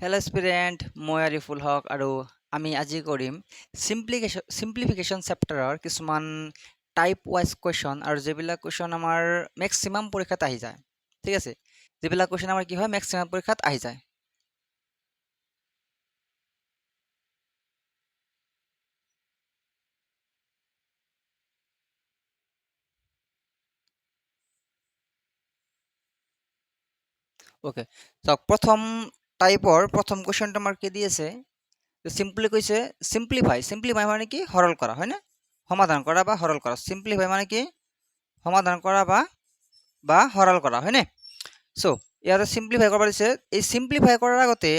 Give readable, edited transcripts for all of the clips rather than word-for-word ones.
Hello' student, মই আৰিফুল হক আৰু আমি আজি কৰিম চিম্প্লিফিকেশ্যন চেপ্টাৰৰ কিছুমান টাইপ ৱাইজ কুৱেশ্যন আৰু যিবিলাক কুৱেশ্যন আমাৰ মেক্সিমাম পৰীক্ষাত আহি যায়। ঠিক আছে, যিবিলাক কুৱেশ্যন আমাৰ কি হয় মেক্সিমাম পৰীক্ষাত আহি যায়। ওকে, চাওক প্ৰথম টাইপৰ প্ৰথম কুৱেশ্যনটো আমাৰ কি দি আছে, চিম্পলি কৈছে চিম্প্লিফাই মানে কি সৰল কৰা, হয়নে? সমাধান কৰা বা সৰল কৰা। চিম্প্লিফাই মানে কি সমাধান কৰা বা সৰল কৰা, হয়নে? চ' ইয়াতে চিম্প্লিফাই কৰিব দিছে। এই চিম্প্লিফাই কৰাৰ আগতে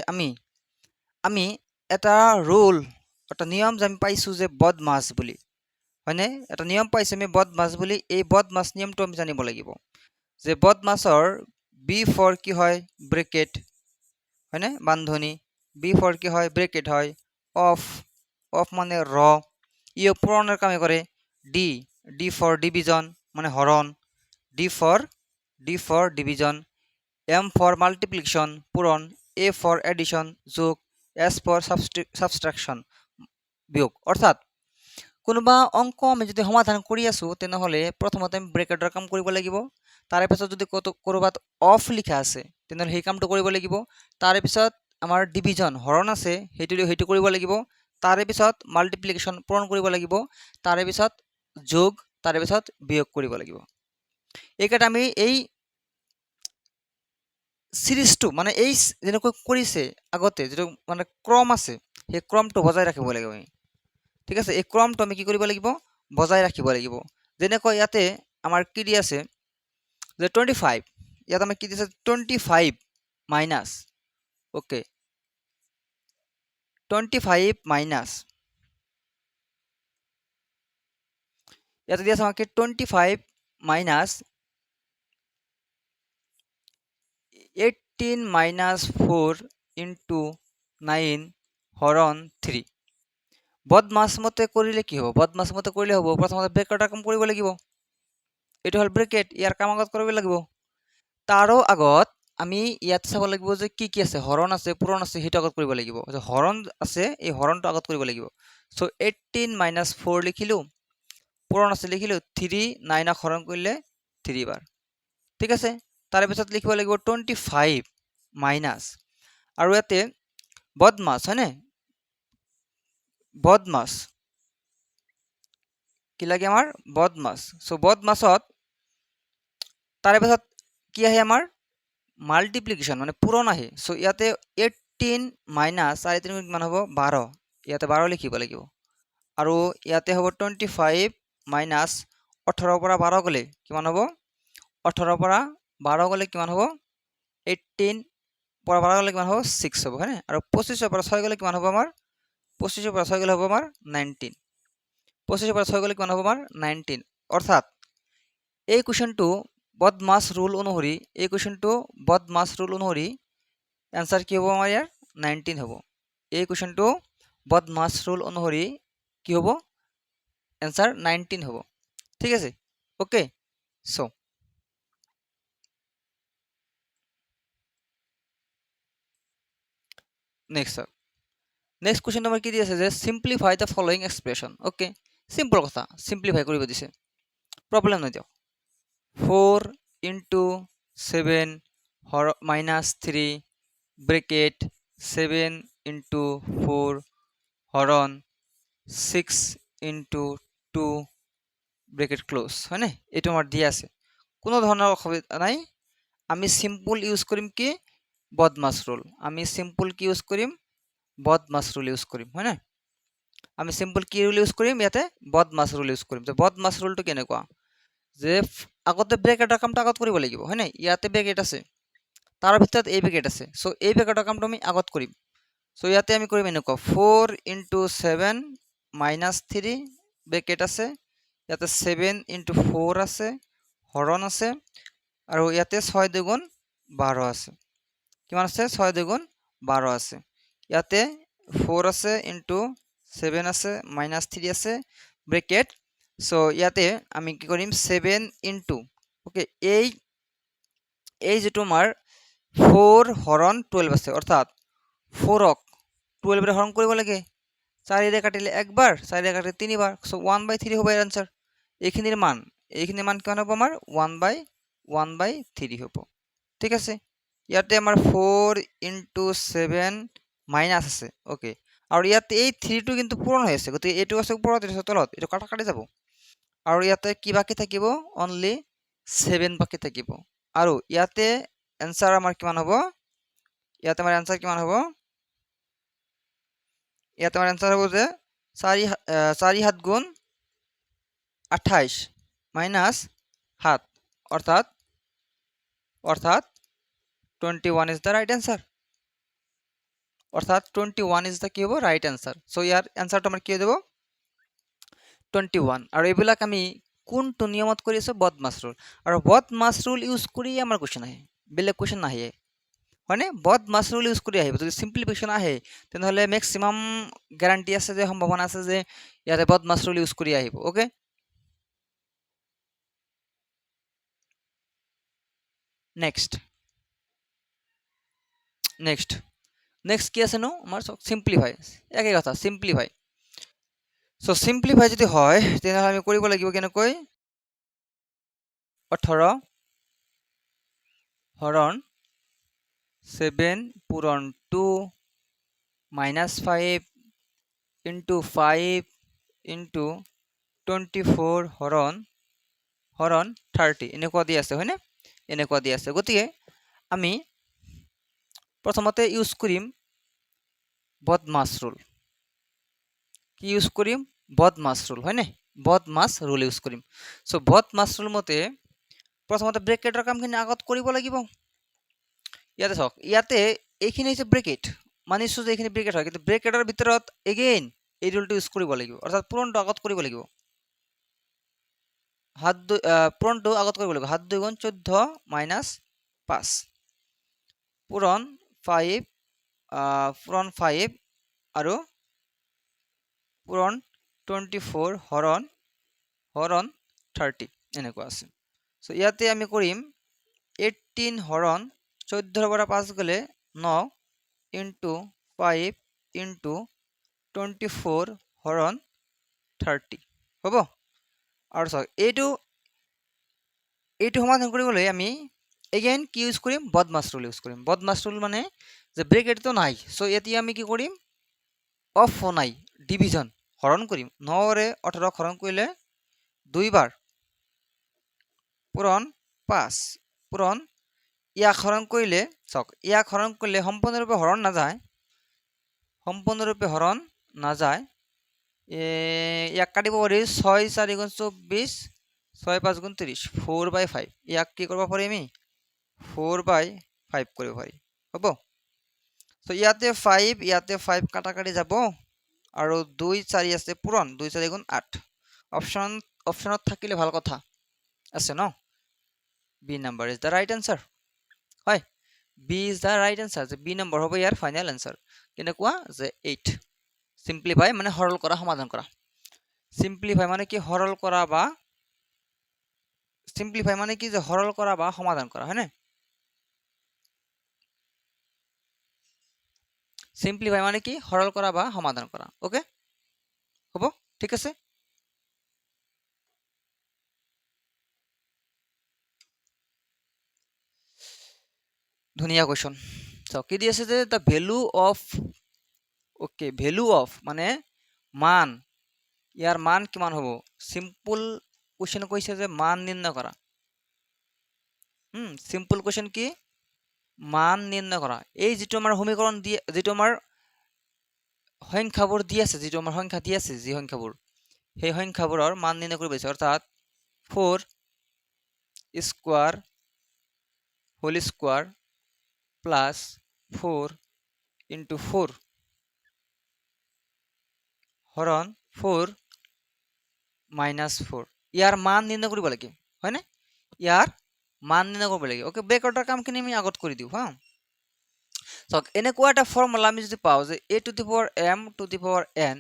আমি এটা ৰুল, এটা নিয়ম যে আমি পাইছোঁ যে বদমাছ বুলি, হয়নে? এটা নিয়ম পাইছোঁ আমি বদমাছ বুলি। এই বদমাছ নিয়মটো আমি জানিব লাগিব যে বদমাছৰ বি ফৰ কি হয় ব্ৰেকেট, হয়নে? বান্ধনি। বি ফৰ কি হয় ব্ৰেকেট হয়। অফ মানে ৰ, ই পূৰণৰ কামে কৰে। ডি ফৰ ডিভিজন মানে হৰণ, D for division. M for multiplication পূৰণ, এ ফৰ এডিশ্যন যোগ, এছ ফৰ সাবষ্ট্ৰাকশ্যন বিয়োগ। অৰ্থাৎ কোনোবা অংক আমি যদি সমাধান কৰি আছো তেনেহ'লে প্ৰথমতে আমি ব্ৰেকেটৰ কাম কৰিব লাগিব। তাৰে পিছত যদি ক'ৰবাত অফ লিখা আছে তেনেহ'লে সেই কামটো কৰিব লাগিব। তাৰে পিছত আমাৰ ডিভিজন হৰণ আছে, সেইটো কৰিব লাগিব। তাৰে পিছত মাল্টিপ্লিকেশ্যন পূৰণ কৰিব লাগিব। তাৰে পিছত যোগ, তাৰে পিছত বিয়োগ কৰিব লাগিব। এইকেইটা আমি এই চিৰিজটো মানে এই যেনেকৈ কৰিছে আগতে যিটো মানে ক্ৰম আছে সেই ক্ৰমটো বজাই ৰাখিব লাগিব আমি। ঠিক আছে, এই ক্ৰমটো আমি কি কৰিব লাগিব বজাই ৰাখিব লাগিব। যেনেকৈ ইয়াতে আমাৰ কি দি আছে যে 25, ইয়াত আমাৰ কি দিছে 25 মাইনাছ, ওকে 25 মাইনাছ, ইয়াতে দি আছে আমাকে 25 মাইনাছ 18 মাইনাছ 4 ইন্টু 9 হৰণ 3। বদমাছ মতে কৰিলে কি হ'ব? বদমাছ মতে কৰিলে হ'ব প্ৰথমতে ব্ৰেকেটৰ কাম কৰিব লাগিব। এইটো হ'ল ব্ৰেকেট, ইয়াৰ কাম আগত কৰিব লাগিব। তাৰো আগত আমি ইয়াত চাব লাগিব যে কি কি আছে, হৰণ আছে পূৰণ আছে, সেইটো আগত কৰিব লাগিব। হৰণ আছে, এই হৰণটো আগত কৰিব লাগিব। চ' 18 মাইনাছ 4 লিখিলো, পূৰণ আছে লিখিলো 3, 9ক হৰণ কৰিলে 3 বাৰ। ঠিক আছে, তাৰে পিছত লিখিব লাগিব 25 মাইনাছ, আৰু ইয়াতে বদমাছ, হয়নে? বদমাছ কি লাগে আমাৰ বদমাছ। চ' বদমাছত তাৰে পিছত কি আহে আমাৰ মাল্টিপ্লিকেশ্যন মানে পূৰণ আহে। চ' ইয়াতে 18 মাইনাছ 3.5 কিমান হ'ব 12, ইয়াতে 12 লিখিব লাগিব। আৰু ইয়াতে হ'ব 25 মাইনাছ 18ৰ পৰা 12 গ'লে কিমান হ'ব 18ৰ পৰা 12 গ'লে কিমান হ'ব 18 পৰা 12 গ'লে কিমান হ'ব 6 হ'ব, হয়নে? আৰু 25ৰ পৰা 6 গ'লে কিমান হ'ব আমাৰ 25ৰ পৰা 6 গ'লে হ'ব আমাৰ 19, 25ৰ পৰা 6 গ'লে কিমান হ'ব আমাৰ 19। অৰ্থাৎ এই কুৱেশ্যনটো বদমাছ ৰুল অনুসৰি এনসাৰ কি হ'ব আমাৰ ইয়াৰ 19 হ'ব। এই কুৱেশ্যনটো বদমাছ ৰুল অনুসৰি কি হ'ব এনসাৰ 19 হ'ব। ঠিক আছে, ওকে। চ' নেক্সট কুৱেশ্যন আমাৰ কি দি আছে যে simplify the following expression. Okay, simple কথা, চিম্প্লিফাই কৰিব দিছে, প্ৰব্লেম নাই দিয়ক। 4 ইন্টু 7 মাইনাছ 3 ব্ৰেকেট 7 ইন্টু 4 হৰণ 6 ইন্টু 2 ব্ৰেকেট ক্লোজ, হয়নে? এইটো আমাৰ দিয়া আছে, কোনো ধৰণৰ অসুবিধা নাই। আমি চিম্পল ইউজ কৰিম কি বদমাছ ৰুল, হয়নে? আমি চিম্পল কি ৰুল ইউজ কৰিম ইয়াতে বদমাছ ৰুল ইউজ কৰিম। বদমাছ ৰুলটো কেনেকুৱা যে আগতে ব্ৰেকেটৰ কামটো আগত কৰিব লাগিব, হয়নে? ইয়াতে ব্ৰেকেট আছে, তাৰ ভিতৰত এই ব্ৰেকেট আছে। চ' এই ব্ৰেকেটৰ কামটো আমি আগত কৰিম। চ' ইয়াতে আমি কৰিম এনেকুৱা 4 ইন্টু 7 মাইনাছ 3 ব্ৰেকেট আছে, ইয়াতে 7 ইন্টু 4 আছে, হৰণ আছে, আৰু ইয়াতে 6 দুগুণ 12 আছে। কিমান আছে 6 দুগুণ 12 আছে। ইয়াতে 4 আছে ইন্টু 7 আছে মাইনাছ 3 আছে ব্ৰেকেট। চ' ইয়াতে আমি কি কৰিম 7 ইন্টু, ওকে, এই যিটো আমাৰ 4 হৰণ 12 আছে, অৰ্থাৎ 4ক 12 হৰণ কৰিব লাগে 4 কাটিলে একবাৰ 4 কাটিলে 3বাৰ সো 1/3 হ'ব এৰ आंसर এইখিনিৰ মান কিমান হ'ব আমাৰ 1/3 হ'ব ঠিক আছে ইয়াতে আমাৰ 4 * 7 মাইনাস আছে ওকে আৰু ইয়াতে এই 3 টো কিন্তু পূৰণ হৈ আছে গতি এটো আছে ওপৰত এটো তলত এটো কাটি যাব আৰু ইয়াতে কি বাকি থাকিব অনলি 7 বাকি থাকিব আৰু ইয়াতে आंसर আমাৰ কিমান হ'ব ইয়াতে আমাৰ आंसर কিমান হ'ব ইয়াতে আমাৰ आंसर হ'ব যে 4 7 গুণ 28 মাইনাস 7 অর্থাৎ 21 is the right answer অর্থাৎ 21 is the কি হ'ব right answer সো ইয়াৰ आंसरটো আমাৰ কি দেব 21 আৰু এইবিলাক আমি কোনটো নিয়মত কৰিছো বদমাছ ৰুল আৰু বদমাছ ৰুল ইউজ কৰি আমাৰ কোৱেশ্চন আহে বেলেগ কোৱেশ্চন নাহে হয়নে বদমাছ ৰুল ইউজ কৰি আহিব যদি সিম্পলিফিকেশন আহে তেনেহলে ম্যাক্সিমাম গ্যাৰান্টি আছে যে সম্ভাৱনা আছে যে ইয়াতে বদমাছ ৰুল ইউজ কৰি আহিব ওকে নেক্সট কি আছে নো আমাৰ সিম্পলিফাই একে কথা সিম্পলিফাই সো সিম্পলিফাই যদি হয় তেনেহলে আমি কৰিব লাগিব কেনেকৈ 18 হৰণ 7 পূৰণ 2 minus 5 into 5 into 24 হৰণ 30 এনেকুৱা দি আছে হয়নে এনেকুৱা দি আছে গতিকে আমি প্ৰথমতে ইউজ কৰিম বদমাছ ৰুল কি ইউজ কৰিম বদমাছ ৰুল হয়নে বদমাছ ৰুল ইউজ কৰিম সো বদমাছ ৰুল মতে প্ৰথমতে ব্ৰেকেটৰ কামখিনি আগত কৰিব লাগিব ইয়াতে চাওক ইয়াতে এইখিনি হৈছে ব্ৰেকেট মানিছো যে এইখিনি ব্ৰেকেট হয় কিন্তু ব্ৰেকেটৰ ভিতৰত এগেইন এই ৰুলটো ইউজ কৰিব লাগিব অৰ্থাৎ পূৰণটো আগত কৰিব লাগিব পূৰণটো আগত কৰিব লাগিব 7 2 গুণ 14 মাইনাস 5 পূৰণ 5 আৰু পূৰণ 24 হৰণ 30 এনেকুৱা আছে সো ইয়াতে আমি কৰিম 18 হৰণ 14 পৰা 5 গলে 9 into 5 into 24 হৰণ 30 হ'ব আৰু চাওক এইটো সমাধান কৰিবলৈ আমি এগেইন কি ইউজ কৰিম বদমাছ ৰুল ইউজ কৰিম বদমাছ ৰুল মানে যে ব্ৰেকেটটো নাই সো এতিয়া আমি কি কৰিম অফ নাই ডিভিজন হৰণ কৰিম 9 ৰে 18 হৰণ কৰিলে দুইবাৰ পূৰণ 5 পূৰণ ইয়াক হৰণ কৰিলে চাওক ইয়াক হৰণ কৰিলে সম্পূৰ্ণৰূপে হৰণ নাযায় ইয়াক কাটিব পাৰি 6 4 গুণ 24 6 5 গুণ 30 4/5 ইয়াক কি কৰিব পাৰি আমি 4/5 কৰিব পাৰি হ'ব সো ইয়াতে 5 কাটাকাটি যাব আৰু 2 4 আছে পূৰণ 2 4 গুণ 8 অপশনত থাকিলে ভাল কথা আছে ন B number is the right answer হয় B is the right answer যে বি নম্বৰ হ'ব ইয়াৰ ফাইনেল আনসাৰ কেনেকুৱা যে 8 সিম্পলিফাই মানে সৰল কৰা সমাধান কৰা সিম্পলিফাই মানে কি সৰল কৰা বা সমাধান কৰা হয়নে সিম্পলিফাই মানে কি সৰল কৰা বা সমাধান কৰা ওকে হ'ব ঠিক আছে ধুনিয়া কোৱেশ্চন চাও কি দি আছে যে দা value of okay value of মানে মান ইয়াৰ মান কিমান হ'ব সিম্পল কোৱেশ্চন কৈছে যে মান নিৰ্ণয় কৰা সিম্পল কোৱেশ্চন কি মান নিৰ্ণয় কৰা এই যেটো আমাৰ সমীকৰণ দি যেটো আমাৰ সংখ্যাবোৰ দি আছে যেটো আমাৰ সংখ্যা দি আছে যি সংখ্যাবোৰ সেই সংখ্যাবোৰৰ মান নিৰ্ণয় কৰিব আছে অৰ্থাৎ 4 square whole square plus 4 into 4 হৰণ 4 minus 4 ইয়াৰ মান নিৰ্ণয় কৰিব লাগে হয়নে ইয়াৰ মান নিৰ্ণয় কৰিব লাগে ওকে ব্ৰেকেটৰ কামখিনি আমি আগত কৰি দিও হা সক এনেকুৱা এটা ফৰ্মুলা আমি যদি পাও যে a to the power m to the power n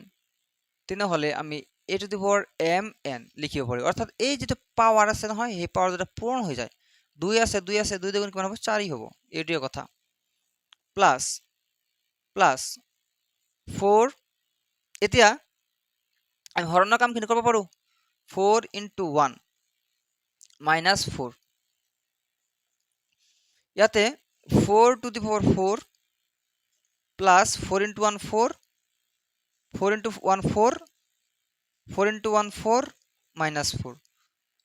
তেনেহলে আমি a to the power m n লিখিব পাৰি অৰ্থাৎ এই যেটো পাৱাৰ আছে নহয় সেই পাৱাৰ যেটা পূৰণ হৈ যায় 2 আছে 2 দুগুণ কিমান হ'ব 4 হ'ব এইটোৱে কথা প্লাস প্লাছ 4 এতিয়া আমি হৰণৰ কামখিনি কৰিব পাৰোঁ 4 into 1 minus 4 ইয়াতে 4 to the power 4 plus 4 into 1 4 4 into 1 4 4 into 1 4 minus 4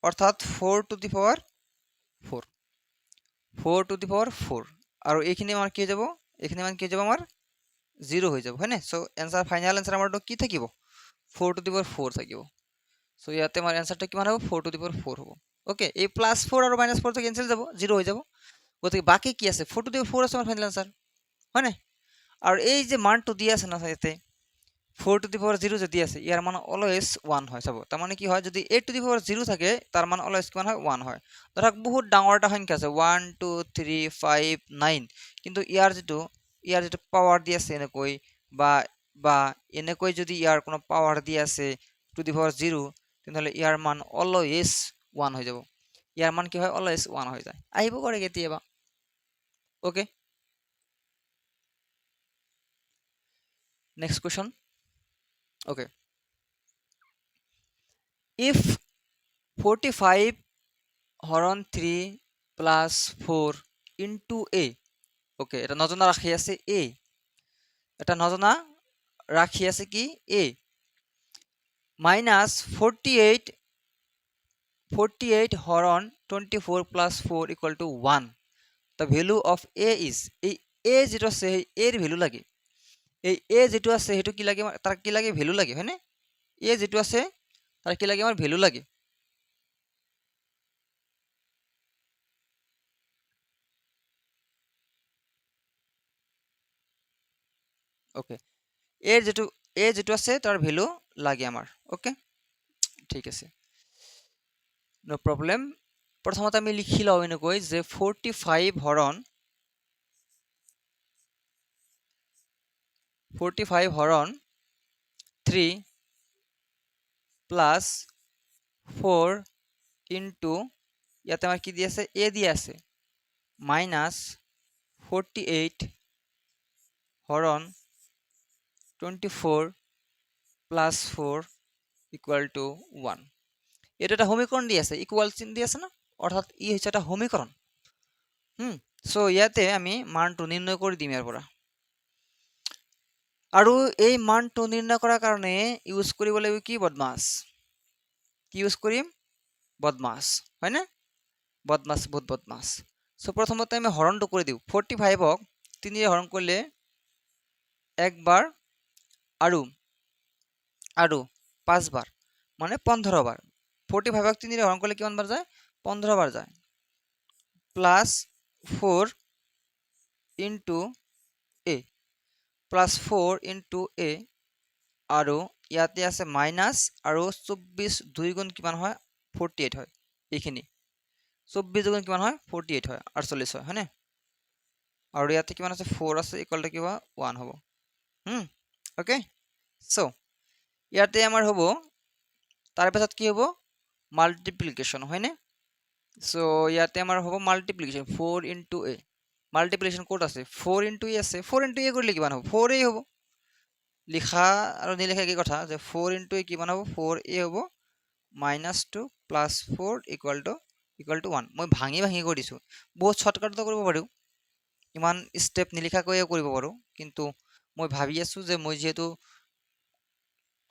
অর্থাৎ 4 to the power 4 4 to the power 4 আৰু এইখিনি আমাৰ কি যাব এইখিনি মান কি যাব আমাৰ 0 হৈ যাব হয়নে সো आंसर ফাইনাল आंसर আমাৰটো কি থাকিব 4 to the power 4 থাকিব সো ইয়াতে আমাৰ आंसरটো কিমান হ'ব 4 to the power 4 হ'ব ওকে এই +4 আৰু -4 তো ক্যান্সেল যাব 0 হৈ যাব গতিকে বাকি কি আছে 4 to the power 4 আছে আমাৰ ফাইনাল आंसर হয়নে আৰু এই যে মানটো দিয়া আছে না ইয়াতে 4 to the power 0 যদি আছে ইয়াৰ মান অলওয়েজ 1 হয় চাব তার মানে কি হয় যদি 8 to the power 0 থাকে তার মান অলওয়েজ কিমান হয় 1 হয় ধৰক বহুত ডাঙৰ এটা সংখ্যা আছে 1 2 3 5 9 কিন্তু ইয়াৰ যেটো পাৱাৰ দি আছে এনেকৈ বা বা এনেকৈ যদি ইয়াৰ কোনো পাৱাৰ দি আছে to the power 0 তেনহলে ইয়াৰ মান অলওয়েজ 1 হৈ যাব ইয়াৰ মান কি হয় অলওয়েজ 1 হৈ যায় আহিব কৰে কেতিয়াবা okay next question okay if 45 হৰণ 3 plus 4 into a okay এটা নজনা ৰাখি আছে a এটা নজনা ৰাখি আছে কি a minus 48 হৰণ 24 plus 4 equal to 1 the value of a is এই a যেটো আছে a এর ভ্যালু লাগে এই a যেটো আছে হেতু কি লাগে তার কি লাগে ভ্যালু লাগে হয়নে a যেটো আছে তার কি লাগে আমার ভ্যালু লাগে ওকে এ যেটো আছে তার ভ্যালু লাগে আমার ওকে ঠিক আছে নো প্রবলেম প্রথমত আমি লিখি লও এনেকৈ যে 45 হৰণ 3 প্লাস 4 ইনটু ইয়াতে আমার কি দিয়ে আছে a দিয়ে আছে মাইনাস 48 হরণ 24 প্লাস 4 ইকুয়াল টু 1 এটা একটা সমীকরণ দিয়ে আছে ইকুয়াল চিহ্ন দিয়ে আছে না অর্থাৎ ই হচ্ছে একটা সমীকরণ সো ইয়াতে আমি মানটো নির্ণয় করে দিম এর পরা আৰু এই মানটো নিৰ্ণয় কৰাৰ কাৰণে ইউজ কৰিব লাগিব কি বদমাস কি ইউজ কৰিম বদমাস হয় না বদমাস বহুত বদমাস সো প্ৰথমতে আমি হৰণটো কৰে দিও 45 ক 3 দিয়ে হৰণ কৰলে একবাৰ আৰু 5 বার মানে 15 বার 45 ক 3 দিয়ে হরণ করলে কিমান বার যায় 15 বার যায় plus 4 into a plus 4 into a আৰু ইয়াতে আছে মাইনাস আৰু 24 2 গুণ কিমান হয় 48 হয় এইখিনি 24 গুণ কিমান হয় 48 হয় 48 হয় হয়নে আৰু ইয়াতে কিমান আছে 4 আছে ইকুয়াল টু কি হয় 1 হ'ব ওকে সো ইয়াতে আমাৰ হ'ব তাৰ পিছত কি হ'ব মাল্টিপ্লিকেশন হয়নে সো ইয়াতে আমাৰ হ'ব multiplication 4 into a multiplication code আছে 4 ইনটু a আছে 4 ইনটু a কৰিলে কিমান হ'ব 4a হ'ব লিখা আৰু নিলিখা কি কথা যে 4 ইনটু a কিমান হ'ব 4a হ'ব -2 প্লাস 4 ইকুয়াল টু 1 মই ভাঙি কৰি দিছো বহুত শৰ্টকাটটো কৰিব পাৰো ইমান স্টেপ নিলিখাকৈ কৰিব পাৰো কিন্তু মই ভাবি আছো যে মই যেহেতু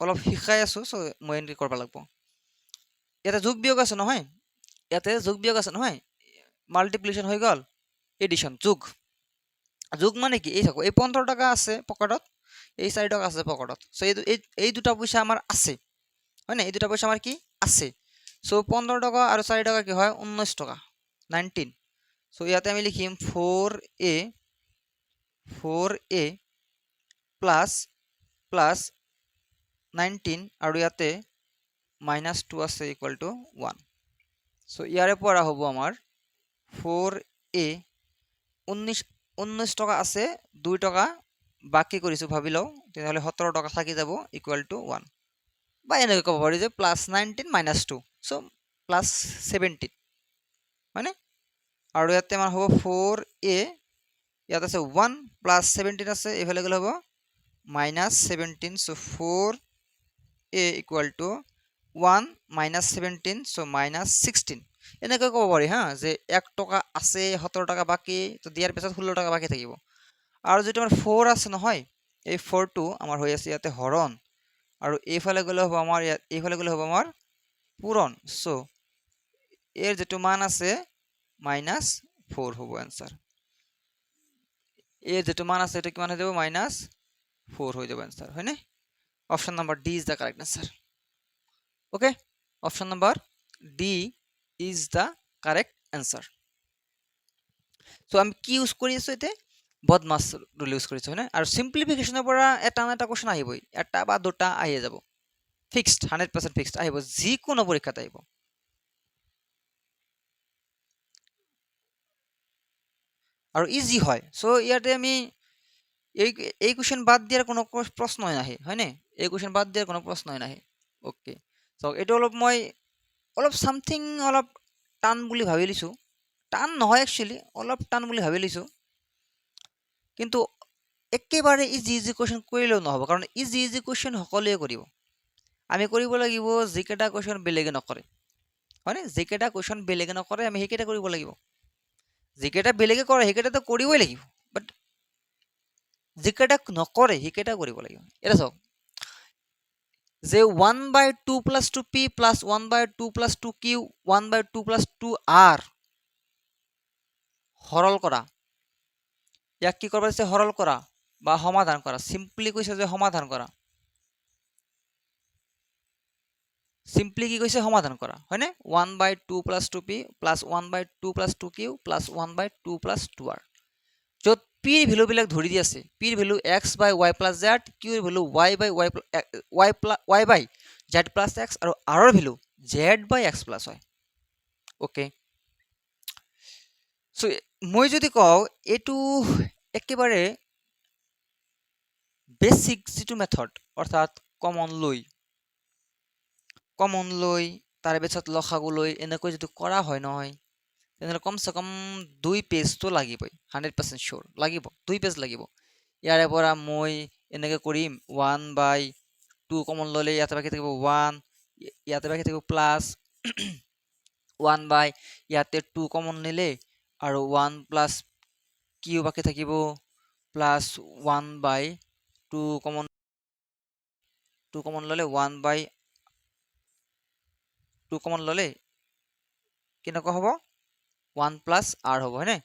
অলপ শিকাই আছো সো মই এন্ট্ৰি কৰিব লাগিব ইয়াতে যোগ বিয়োগ আছে নহয় ইয়াতে যোগ বিয়োগ আছে নহয় মাল্টিপ্লিকেশন হৈ গল এডিশন যোগ মানে কি এই থাকো এই 15 টাকা আছে পকেটত এই 4 টাকা আছে পকেটত সো এই দুটা পয়সা আমার আছে হয় না এই দুটা পয়সা আমার কি আছে সো 15 টাকা আর 4 টাকা কি হয় 19 টাকা 19 সো ইয়াতে আমি লিখিম 4a প্লাস 19 আৰু ইয়াতে -2 আছে ইকুয়াল টু 1 সো ইয়াৰে পৰা হ'ব আমাৰ 4a 19 টাকা আছে 2 টাকা বাকি কৰিছো ভাবি লও তেতিয়াহলে 17 টাকা থাকি যাব ইকুয়াল টু 1 বা এনেকৈ ক'ব পাৰি যে +19 - 2 সো +17 মানে আৰু ইয়াতে আমাৰ হ'ব 4a ইয়াত আছে 1 প্লাস 17 আছে, এইফালে গ'লে হ'ব -17, so 4a equal to 1 minus 17, so -16 এনেকৈ ক'ব পাৰি হা, যে 1 টকা আছে 17 টাকা বাকী, তো দিয়াৰ পিছত 16 টাকা বাকী থাকিব। আৰু যদি আমাৰ 4 আছে নহয়, এই 4টো আমাৰ হৈ আছে ইয়াতে হৰণ, আৰু এইফালে গ'লে হ'ব আমাৰ এইফালে গ'লে হ'ব আমাৰ পূৰণ, সো এর যেটো মান আছে -4 হ'ব आंसर। এর যেটো মান আছে এটা কি মান হয়ে যাব -4 হয়ে যাবে आंसर, হয় না? Option number D is the correct answer. Okay, option number D is the correct answer. So আমি কি ইউজ কৰি আছো এতে? বদমাছ ৰুল ইউজ কৰিছো, হয় না? আৰু সিম্পলিফিকেশনৰ পৰা এটা না এটা কোশ্চেন আহিবই, এটা বা দুটা আহিয়ে যাব, ফিক্সড 100% ফিক্সড আহিব, যিকোনো পৰীক্ষাত আহিব। আৰু ইজি হয়। সো ইয়াতে আমি এই কোশ্চেন বাদ দিয়াৰ কোনো প্ৰশ্নই নাহে, হয়নে? এই কোশ্চেন বাদ দিয়াৰ কোনো প্ৰশ্নই নাহে। ওকে, সো এইটো অলপ মই অলপ সামথিং অলপ টান বুলি ভাবি লৈছো, টান নহয় একচুৱেলি, অলপ টান বুলি ভাবি লৈছো, কিন্তু একেবাৰে ইজি কোশ্চেন কৰিলেও নহ'ব, কাৰণ ইজি কোশ্চেন সকলোৱে কৰিব। আমি কৰিব লাগিব যিকেইটা কোশ্চেন বেলেগে নকৰে, হয়নে? যিকেইটা কোশ্চেন বেলেগে নকৰে আমি সেইকেইটা কৰিব লাগিব। যিকেইটা বেলেগে কৰে সেইকেইটাতো কৰিবই লাগিব, বাট যিকেইটা নকৰে সেইকেইটা কৰিব লাগিব। এটা চাওক, যে 1/2 + 2p + 1/2 + 2q 1/2 + 2r সৰল কৰা, ইয়াক কি কৰিব দিছে? সৰল কৰা বা সমাধান কৰা। সিম্পলি কৈছে যে সমাধান কৰা, সিম্পলি কি কৈছে? সমাধান কৰা, হয়নে? 1/2 + 2p + 1/2 + 2q + 1/2 + 2r, য'ত p ৰ ভ্যালুবিলাক ধৰি দি আছে, p ৰ ভ্যালু x/y + z, q ৰ ভ্যালু y/z + x, আৰু r ৰ value z/x + y। Okay, so মই যদি কওঁ এইটো একেবাৰে বেসিক যিটো মেথড, অৰ্থাৎ কমন লৈ তাৰে পিছত লসাগু লৈ এনেকৈ যদি কৰা হয় নহয়, তেনেহ'লে কমসে কম 2 পেজটো লাগিবই, 100% শিওর লাগিব, 2 পেজ লাগিব। ইয়াৰে পৰা মই এনেকৈ কৰিম 1/2 কমন ল'লে ইয়াতে বাকী থাকিব 1, ইয়াতে বাকী থাকিব প্লাস 1 ইয়াতে 2 কমন নিলে আৰু 1 প্লাস কিউ বাকী থাকিব প্লাস 1/2 কমন ল'লে 1/2 কমন ল'লে কেনেকুৱা হ'ব? 1 প্লাস r হ'ব, হয়নে?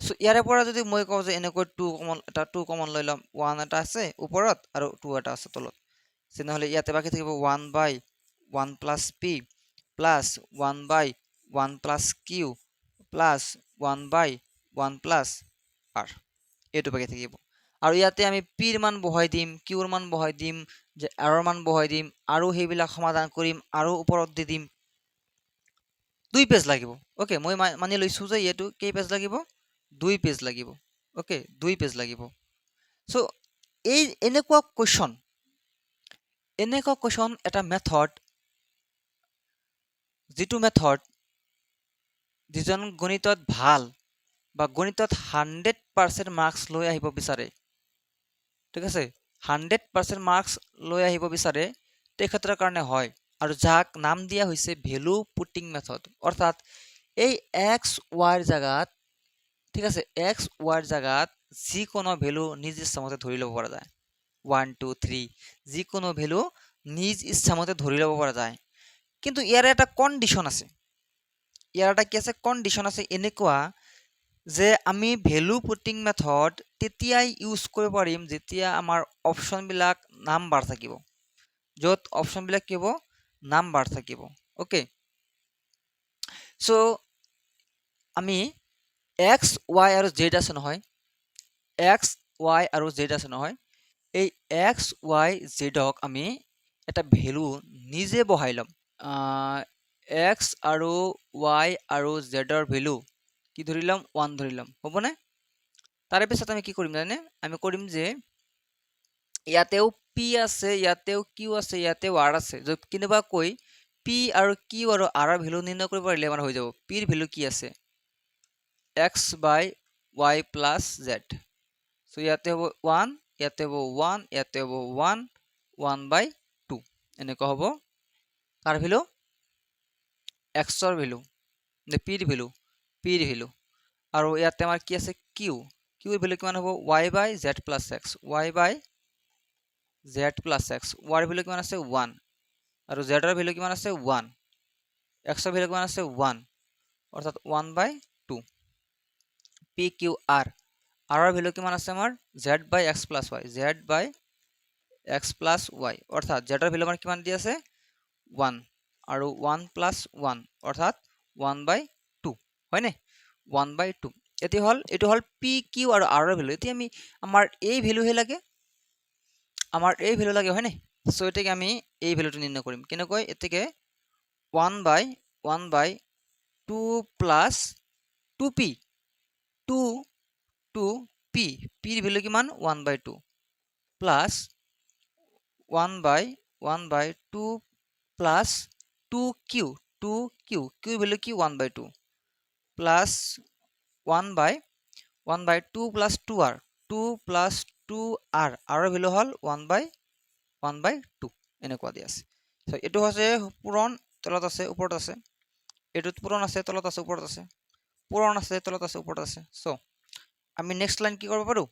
সো ইয়াৰে পৰা যদি মই কওঁ যে এনেকৈ 2 কমন লৈ লম, 1 এটা আছে ওপৰত আৰু 2 এটা আছে তলত, তেনেহ'লে ইয়াতে বাকী থাকিব 1/1 plus p plus 1/1 plus q plus 1/1 plus r, এইটো বাকী থাকিব। আৰু ইয়াতে আমি p ৰ মান বহাই দিম, q ৰ মান বহাই দিম, যে r ৰ মান বহাই দিম, আৰু সেইবিলাক সমাধান কৰিম, আৰু ওপৰত দি দিম। 2 পেজ লাগিব। ওকে, মই মানি লৈছো যে এইটো কেই পেজ লাগিব? 2 পেজ লাগিব। ওকে, 2 পেজ লাগিব। সো এই এনেকুৱা কোশ্চন এটা মেথড, যিটো মেথড যিজন গণিতত ভাল বা গণিতত 100% মার্কস লৈ আহিব বিচাৰে, ঠিক আছে, 100% মাৰ্কস লৈ আহিব বিচাৰে, তেখেতৰ কাৰণে হয়। আৰু যাক নাম দিয়া হৈছে ভ্যালু পুটিং মেথড, অৰ্থাৎ এই x y ৰ জায়গাত, ঠিক আছে, x y ৰ জায়গাত যিকোনো ভ্যালু নিজ ইচ্ছামতে ধৰি ল'ব পৰা যায়, 1 2 3 যিকোনো ভ্যালু নিজ ইচ্ছামতে ধৰি ল'ব পৰা যায়। কিন্তু ইয়াৰ এটা কন্ডিশন আছে, ইয়াৰ এটা কি আছে? কন্ডিশন আছে এনেকুৱা যে আমি ভ্যালু পুটিং মেথড তেতিয়াই ইউজ কৰিব পাৰিম যেতিয়া আমাৰ অপশনবিলাক নাম্বাৰ থাকিব, য'ত অপশনবিলাক কি হ'ব? নাম্বাৰ থাকিব। ওকে, সো আমি x y আৰু z আছে নহয়, x y আৰু z আছে নহয়, এই x y z ক আমি এটা ভ্যালু নিজে বহাই ল'ম। x আৰু y আৰু z ৰ ভ্যালু কি ধৰি ল'ম? 1 ধৰি ল'ম, হ'বনে? তাৰে পিছত আমি কি কৰিম জানে? আমি কৰিম যে ইয়াতেও p আছে, ইয়াতেও q আছে, ইয়াতেও r আছে, যদি কেনেবাকৈ পি আৰু কিউ আৰু আৰ ৰ ভ্যালু নিৰ্ণয় কৰিব পাৰিলে আমাৰ হৈ যাব। পিৰ ভ্যালু কি আছে x/y+z, সো ইয়াতে হ'ব 1, ইয়াতে হ'ব 1, ইয়াতে হ'ব 1, 1/2 এনেকুৱা হ'ব কাৰ ভ্যালু x ৰ ভ্যালু নে পিৰ ভ্যালু আৰু ইয়াতে আমাৰ কি আছে কিউ ৰ ভ্যালু কিমান হ'ব y/z+x, y/z+x, y ৰ ভ্যালু কিমান আছে 1 আৰু z ৰ ভ্যালু কিমান আছে 1, x ৰ ভ্যালু কিমান আছে 1 অৰ্থাৎ 1/2 p q r ৰ ভ্যালু কিমান আছে আমাৰ z/x+y, z/x+y অৰ্থাৎ z ৰ ভ্যালু আমাৰ কিমান দি আছে 1 আৰু 1+1 অৰ্থাৎ 1/2 হয়নে 1/2 এইটো হল p q আৰু r ৰ ভ্যালু। এতিয়া আমি আমাৰ এই ভ্যালুহে লাগে হয়নে সো এটাকে আমি এই ভ্যালুটো নিৰ্ণয় কৰিম কেনেকৈ এটাকে 1/2 প্লাস 2p 2p ৰ ভ্যালু কিমান 1/2 প্লাস 1/2 প্লাস 2q q ৰ ভ্যালু কি 1/2 plus 1/2 plus 2r 2 plus 2r ৰ ভ্যালু হল 1/2 এনেকুৱা দি আছে। সো এটো হৈছে পূৰণ তলত আছে ওপৰত আছে, এটোত পূৰণ আছে তলত আছে ওপৰত আছে, পূৰণ আছে তলত আছে ওপৰত আছে। সো আমি নেক্সট লাইন কি কৰিব পাৰো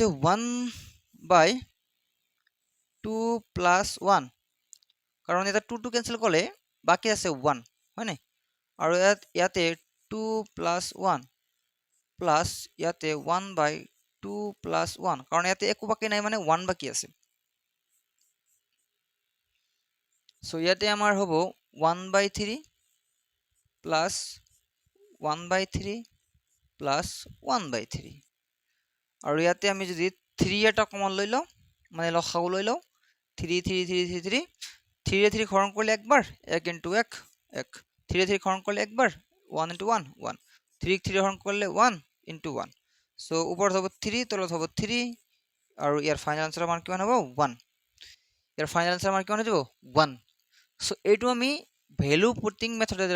যে 1/2 প্লাস 1 কারণ এটা 2 ক্যান্সেল করলে বাকি আছে 1 হয় না আর ইয়াতে 2 প্লাস 1 প্লাস ইয়াতে 1/2 প্লাস 1 কারণ ইয়াতে একো বাকি নাই মানে 1 বাকি আছে। সো ইয়াতে আমার হবো 1/3 প্লাস 1/3 প্লাস 1/3 আর ইয়াতে আমি যদি 3 এটা কমন লই লও মানে লসাগু লই লও 3 3 3 3 3 3 এ 3 হরণ করলে একবার 1 ইনটু 1 1 3 এ 3 হরণ করলে একবার 1 ইনটু 1 1 3 3 হরণ করলে 1 ইনটু 1 সো উপর হবে 3 তলত হবে 3 আর ইয়ার ফাইনাল আনসার মান কিমান হবে 1 ইয়ার ফাইনাল আনসার মান কিমান যাব 1 সো এইটো আমি ভ্যালু পুটিং মেথডৰ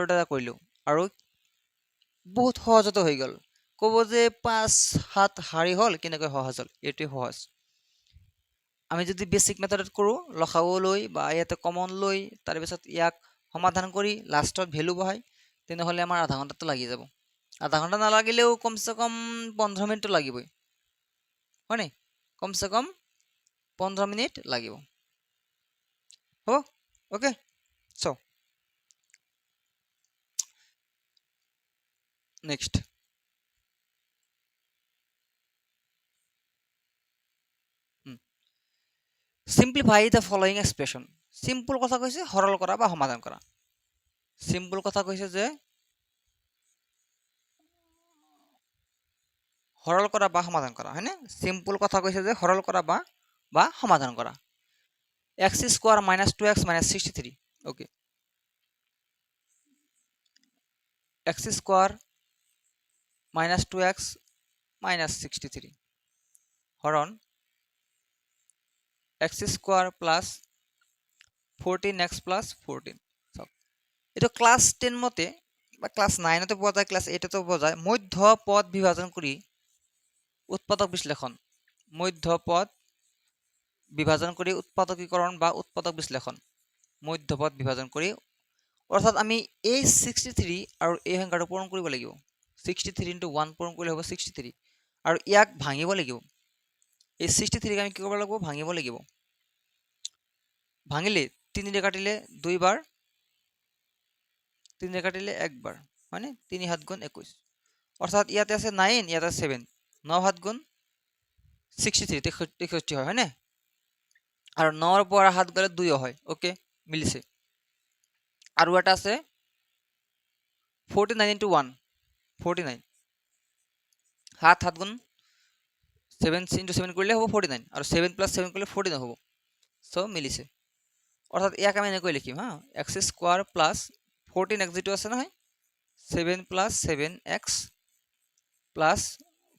দ্বাৰা কৰিলো আৰু বহুত সহজতে হৈ গল কব যে 5 7 হাৰি হল কেনেকৈ সহজ হল এটোই সহজ আমি যদি বেসিক মেথডত কৰো লসাগু লৈ বা ইয়াতে কমন লৈ তাৰ পিছত ইয়াক সমাধান কৰি লাষ্টত ভ্যালু বহাই তেনেহলে আমাৰ আধা ঘন্টা লাগি যাব আধা ঘন্টা নালাগিলেও কমসে কম 15 মিনিট লাগিবই হয়নে কমসে কম 15 মিনিট লাগিব হ'ব okay so next simplify the following expression simple কথা কৈছে সরল করা বা সমাধান করা সিম্পল কথা কৈছে যে সরল করা বা সমাধান করা হয়নে সিম্পল কথা কৈছে যে সরল করা বা সমাধান করা x square - 2x - 63 okay x square - 2x - 63 হরণ x square plus 14x plus 14 এটা ক্লাস 10 মতে বা ক্লাস 9 তে পোৱা যায় ক্লাস 8 তে পোৱা যায় মধ্য পদ বিভাজন কৰি উৎপাদক বিশ্লেষণ মধ্য পদ বিভাজন কৰি উৎপাদকীকৰণ বা উৎপাদক বিশ্লেষণ মধ্য পদ বিভাজন কৰি অৰ্থাৎ আমি এই 63 আৰু এই সংখ্যাটো পূৰণ কৰিব লাগিব 63 * 1 পূৰণ কৰিলে হ'ব 63 আৰু ইয়াক ভাঙিব লাগিব এই 63 ক আমি কি কৰিব লাগিব ভাঙিব লাগিব ভাঙিলে 3 ৰে কাটিলে 2 বাৰ 3 ৰে কাটিলে 1 বাৰ মানে 3 7 গুণ 21 অর্থাৎ ইয়াতে আছে 9 ইয়াতে 7 9 7 গুণ 63 63 হয় না আর 9 এর পর 7 গেলে 2 হয় ওকে মিলিছে আর এটা আছে 49 * 1 49 7 7 গুণ 7 * 7 করলে হবে 49 আর 7 + 7 করলে 14 হবে সো মিলিছে অর্থাৎ ইয়াক আমি এনেকৈ লিখিম হা x স্কয়ার প্লাস 14x যেটো আছে নহয় 7 + 7x প্লাস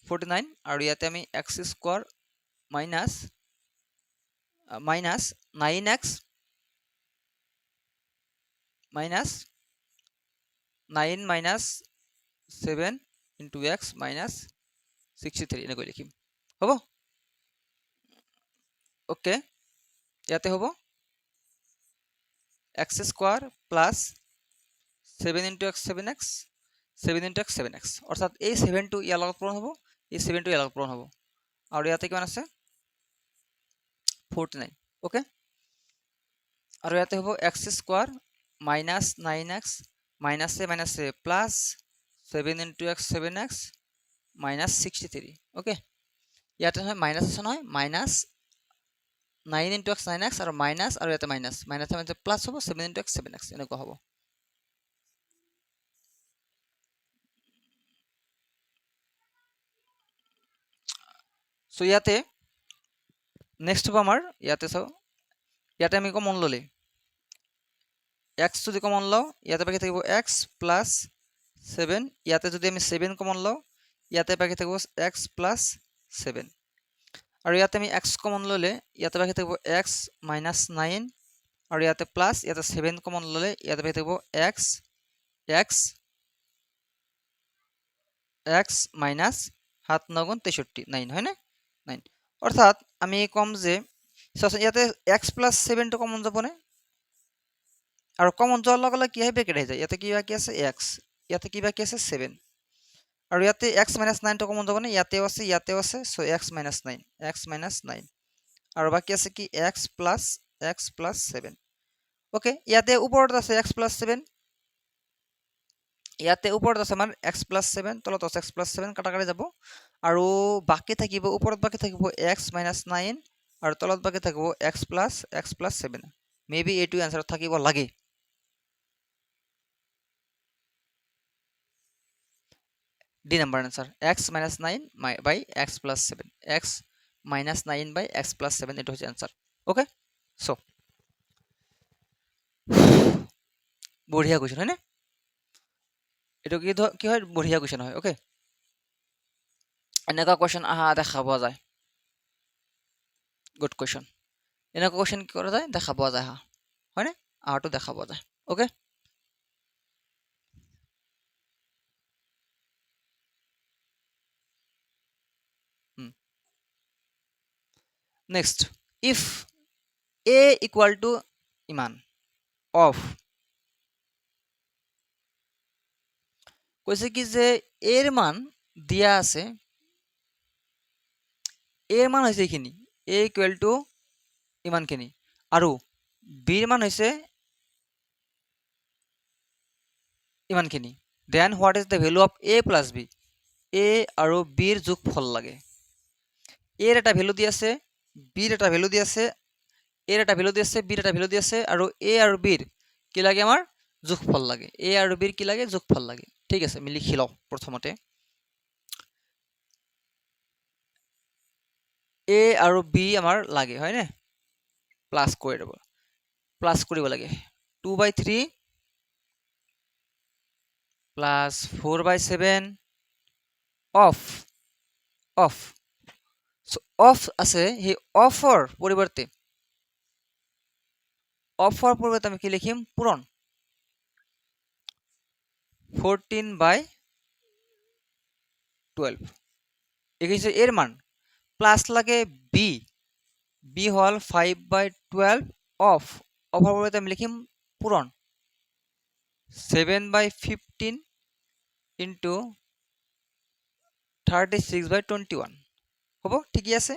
49 আৰু ইয়াতে আমি x square minus minus 9x minus 9 minus 7 into x minus 63 এনেকৈ লিখিম হ'ব ওকে ইয়াতে হ'ব x square plus 7 into x 7x 7 into x 7x অর্থাৎ এই 7 টো ইয়াৰ লগত পূৰণ হ'ব এই 7 টো ইয়াৰ লগত পূৰণ হ'ব আৰু ইয়াতে কিমান আছে 49 ওকে আৰু ইয়াতে হ'ব x square minus 9x minus a plus 7 into x 7x minus 63 okay ইয়াতে নহয় মাইনাস আছে নহয় মাইনাস 9 ইন্টু এক্স 9x আৰু মাইনাস আৰু ইয়াতে মাইনাস মাইনাস প্লাস হ'ব 7 ইন্টু এক্স 7x এনেকুৱা হ'ব সো ইয়াতে নেক্সট হ'ব আমাৰ ইয়াতে চাও ইয়াতে আমি কমন ললে x যদি কমন লও ইয়াতে বাকি থাকিব x প্লাস 7 ইয়াতে যদি আমি 7 কমন লও ইয়াতে বাকি থাকিব x প্লাস 7 আৰু ইয়াতে আমি x কমন ললে ইয়াতে বাকি থাকিব x মাইনাস 9 আৰু ইয়াতে প্লাস ইয়াতে 7 কমন ললে ইয়াতে বাকি থাকিব x x x মাইনাস 7 9 63 9 হয় না 9 অর্থাৎ আমি কম যে ইয়াতে x প্লাস 7 টো কমন যাব না আর কমন যাওয়ার লগে লগে কি হয় ব্র্যাকেট হয়ে যায় ইয়াতে কি বাকি আছে x ইয়াতে কি বাকি আছে 7 আর ইয়াতে x মাইনাস 9 টো কমন যাব না ইয়াতেও আছে সো x মাইনাস 9 আর বাকি আছে কি x প্লাস 7 ওকে ইয়াতে উপৰত আছে x প্লাস 7 ইয়াতে উপৰত আছে আমাৰ x প্লাস 7 তলত আছে x প্লাস 7 কাটাকাটি যাব আৰু বাকি থাকিব উপৰত বাকি থাকিব x মাইনাস 9 আৰু তলত বাকি থাকিব x প্লাস 7 মেবি এটো আনসার থাকিব লাগে D number answer x minus 9 by x plus 7 x minus 9 by x plus 7 এটা হচ্ছে answer ওকে সো বঢ়িয়া কোশ্চেন হয় না এটা কি হয় বঢ়িয়া কোশ্চেন হয় ওকে এনেকা কোশ্চেন আহা দেখা পোৱা যায় গুড কোশ্চেন এনেকা কোশ্চেন কি কৰা যায় দেখা পোৱা যায় হয় না আহাটো দেখা পোৱা যায় okay next if a equal to ইমান of কৈছে কি যে এর মান দিয়া আছে এর মান হৈছে এইখিনি a equal to ইমানখিনি আৰু b ৰ মান হৈছে ইমানখিনি then what is the value of a plus b a আৰু b ৰ যোগফল লাগে a ৰ এটা ভ্যালু দি আছে b ৰ এটা ভ্যালু দি আছে a ৰ এটা ভ্যালু দি আছে b ৰ এটা ভ্যালু দি আছে আৰু a আৰু b ৰ কি লাগে আমাৰ যোগফল লাগে a আৰু b ৰ কি লাগে যোগফল লাগে ঠিক আছে আমি লিখি লও প্ৰথমতে a আৰু b আমাৰ লাগে হয় না প্লাস কৰি দেব প্লাস কৰিব লাগে 2/3 plus 4/7 of of so of আছে সেই অফৰ পৰিৱৰ্তে আমি কি লিখিম পূৰণ 14/12 এগিছে এৰ মান প্লাস লাগে বি বি হল 5/12 অফ অফৰ পৰিৱৰ্তে আমি লিখিম পূৰণ 7/15 ইনটু 36/21 হ'ব ঠিকই আছে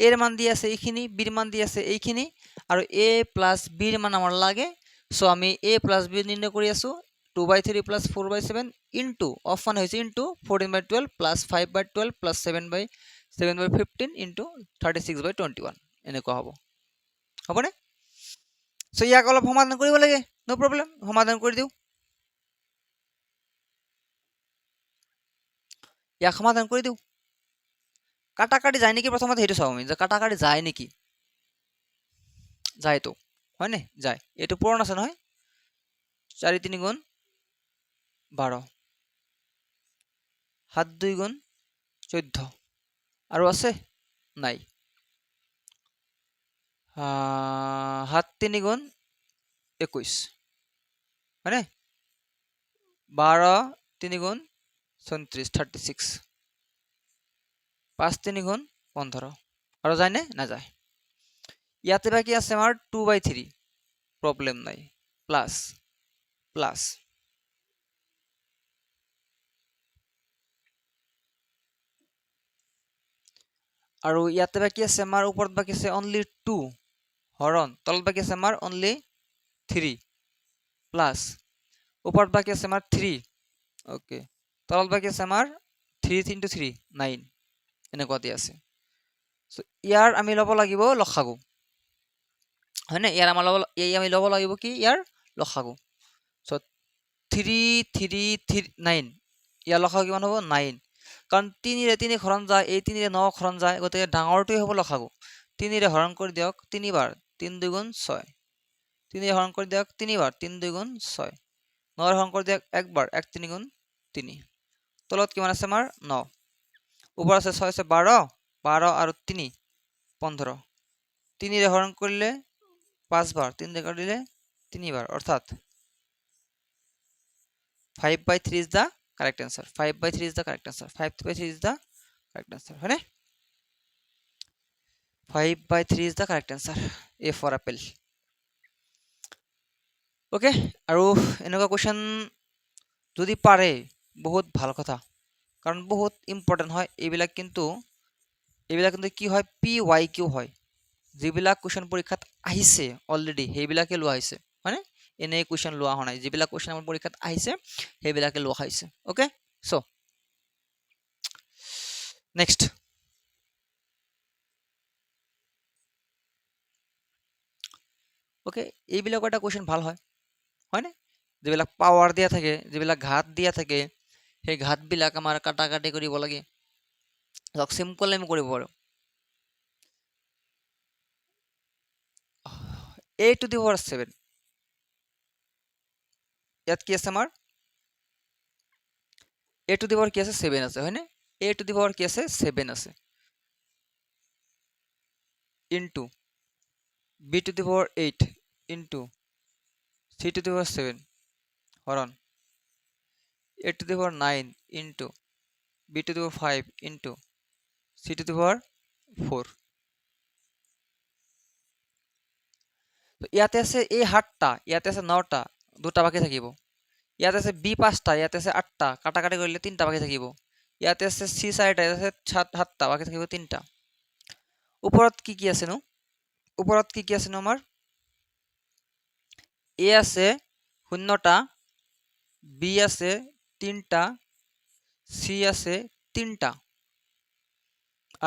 এৰ মান দি আছে এইখিনি বিৰ মান দি আছে এইখিনি আৰু a প্লাস b ৰ মান আমাৰ লাগে সো আমি a প্লাস b নিৰ্ণয় কৰি আছো 2/3 প্লাস 4/7 ইনটু অফ মান হৈছে ইনটু 14/12 প্লাস 5/12 প্লাস 7/15 ইনটু 36/21 এনেকুৱা হ'ব হ'বনে সো ইয়াক অলপ সমাধান কৰিব লাগে নো প্ৰবলেম সমাধান কৰি দিও ইয়াক সমাধান কৰি দিও কাটাকাটি যায় নাকি প্রথমত হেতু চাও আমি যে কাটাকাটি যায় নাকি যায় তো হয় না যায় এটো পূরণ আছে নহয় 4 3 গুণ 12 7 2 গুণ 14 আৰু আছে নাই 7 3 গুণ 21 হয়নে 12 3 গুণ 34 36 5 3 গুণ 15 আৰু যায় নে নাযায় ইয়াতে বাকি আছে আমাৰ 2/3 প্ৰবলেম নাই প্লাস প্লাস আৰু ইয়াতে বাকি আছে আমাৰ ওপৰত বাকি আছে অনলি 2 হৰণ তলত বাকি আছে আমাৰ অনলি 3 প্লাস ওপৰত বাকি আছে আমাৰ 3 ওকে তলত বাকি আছে আমাৰ 3 into 3 9 এনেকুৱা দি আছে সো ইয়াৰ আমি লব লাগিব লখাগু হয়নে ইয়াৰ আমি লব লাগিব কি ইয়াৰ লখাগু সো 3 3 3 9 ইয়াৰ লখাগু কিমান হ'ব 9 কাৰণ 3 ৰে 3 হৰণ যায় এই 3 ৰে 9 হৰণ যায় গতিকে ডাঙৰটোই হ'ব লখাগু 3 ৰে হৰণ কৰি দিয়ক 3 বাৰ 3 2 গুণ 6 3 ৰে হৰণ কৰি দিয়ক 3 বাৰ 3 2 গুণ 6 9 ৰে হৰণ কৰি দিয়ক একবাৰ 1 3 গুণ 3 তলত কিমান আছে আমাৰ 9 ওপৰ আছে 6 আছে 12 12 আৰু 3 15 3 ৰে হৰণ কৰিলে 5 বাৰ 3 ৰে কৰিলে 3 বাৰ অৰ্থাৎ 5/3 is the correct answer 5/3 is the correct answer 5/3 is the correct answer হয়নে 5/3 is the correct answer A for apple okay আৰু এনেকুৱা কোৱেশ্চন যদি পাৰে বহুত ভাল কথা কাৰণ বহুত ইম্পৰ্টেন্ট হয় এইবিলাক কিন্তু কি হয় PYQ হয় যিবিলাক কোৱেশ্চন পৰীক্ষাত আহিছে অলৰেডি সেইবিলাকে লোৱা হৈছে হয়নে এনে কোৱেশ্চন লোৱা হোৱা নাই যিবিলাক কোৱেশ্চন আমাৰ পৰীক্ষাত আহিছে সেইবিলাকে লোৱা হৈছে ওকে সো নেক্সট ওকে এইবিলাক এটা কোৱেশ্চন ভাল হয় হয়নে যিবিলাক পাৱাৰ দিয়া থাকে যিবিলাক ঘাত দিয়া থাকে সেই ঘাতবিলাক আমাৰ কাটাকাটি কৰিব লাগে ধৰক সিম্পল আমি কৰিব পাৰো a to the power 7 ইয়াত কি আছে আমাৰ a to the power কি আছে 7 আছে হয়নে a to the power কি আছে 7 আছে into b to the power 8 into c to the power 7 হরণ a to the power 9 into b to the power 5 into c to the power 4 তো ইয়াতে আছে a 7টা ইয়াতে আছে 9টা দুটা বাকি থাকিব ইয়াতে আছে b 5টা ইয়াতে আছে 8টা কাটাকাটি কৰিলে 3টা বাকি থাকিব ইয়াতে আছে c 4টা ইয়াতে আছে 7টা বাকি থাকিব 3টা ওপৰত কি আছে নো ওপৰত কি আছে নো আমাৰ a আছে 0টা b আছে 3টা c আছে 3টা